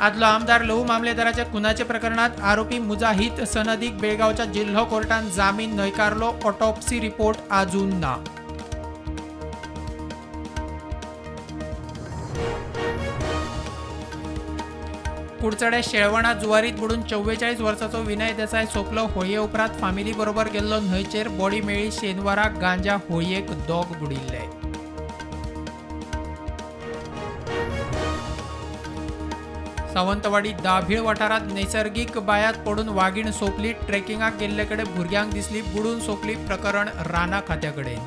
आदलो आमदार लहू मामलेदाराच्या खुनाच्या प्रकरणात आरोपी मुजाहिद सनदीक बेळगावच्या जिल्हा कोर्टान जामीन न्हयकारलो. ऑटोप्सी रिपोर्ट अजून ना. कुडचडे शेळवणा जुवारीत बुडून 44 वर्साचो विनय देसाय सोंपलो. होळये उपरांत फामिली बरोबर गेल्लो न्हंयचेर बॉडी मेळ्ळी. शेनवाराक गांजा होळयेक दोग बुडिल्ले. सावंतवाडी दाभीळ वाठारात नैसर्गिक बायांत पडून वागीण सोंपली. ट्रेकिंगाक गेल्ले कडेन भुरग्यांक दिसली बुडून सोंपली. प्रकरण राना खात्या कडेन.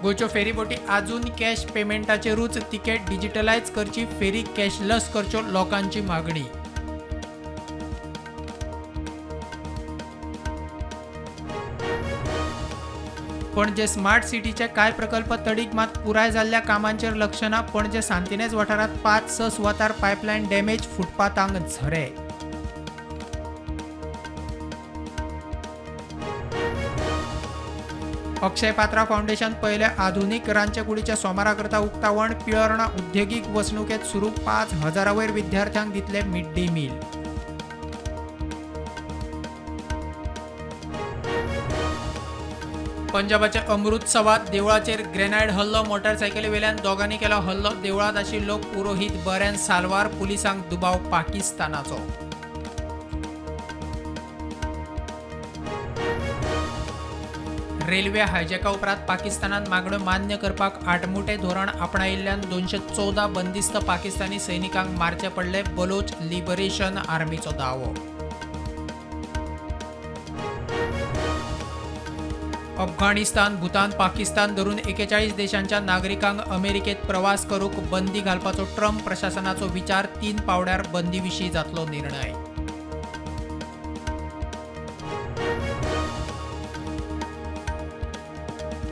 गोंयच्यो फेरीबोटी आजून कॅश पेमेंटाचेरूच तिकेट डिजिटलायज करची. फेरी कॅशलेस करच्यो लोकांची मागणी. पणजे स्मार्ट सिटीचे कांय प्रकल्प तडीक, मात पुराय जाल्ल्या कामांचेर लक्ष ना. पणजे सांतिनेज वाठारांत 5-6 सुवातार पायपलायन डॅमेज. फुटपाथांक झरे. अक्षय पात्रा फाउंडेशन पयले आधुनीक रांदचे कुडीच्या सोमारा करता उक्तावण. पिळर्णा उद्देगीक वसणुकेत सुरू. 5,000 वयर विद्यार्थ्यांक दितले मिड डे मील. पंजाबाच्या अमृतसरात देवळाचेर ग्रेनायड हल्लो. मोटारसायकली वेल्यान दोगांनी केलो हल्लो. देवळांत आशिल्लो पुरोहीत बऱ्यान साल्वार. पुलिसांक दुबाव पाकिस्तानाचो. रेल्वे हायजॅका उपरांत पाकिस्तानान मागण्यो मान्य करपाक आडमुठे धोरण आपणायिल्ल्यान 214 बंदिस्त पाकिस्तानी सैनिकांक मारचे पडले. बलोच लिबरेशन आर्मीचो दावो. अफगाणिस्तान, भूतान, पाकिस्तान धरून 41 देशांच्या नागरिकांक अमेरिकेत प्रवास करूंक बंदी घालपाचो ट्रम्प प्रशासनाचो विचार. 3 पावड्यार बंदी विशीं जातलो निर्णय.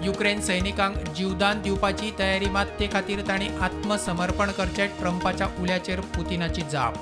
युक्रेन सैनिकांक जीवदान दिवपाची तयारी, मात ते खातीर तांणी आत्मसमर्पण करचें. ट्रम्पाच्या उल्याचेर पुतिनाची जाप.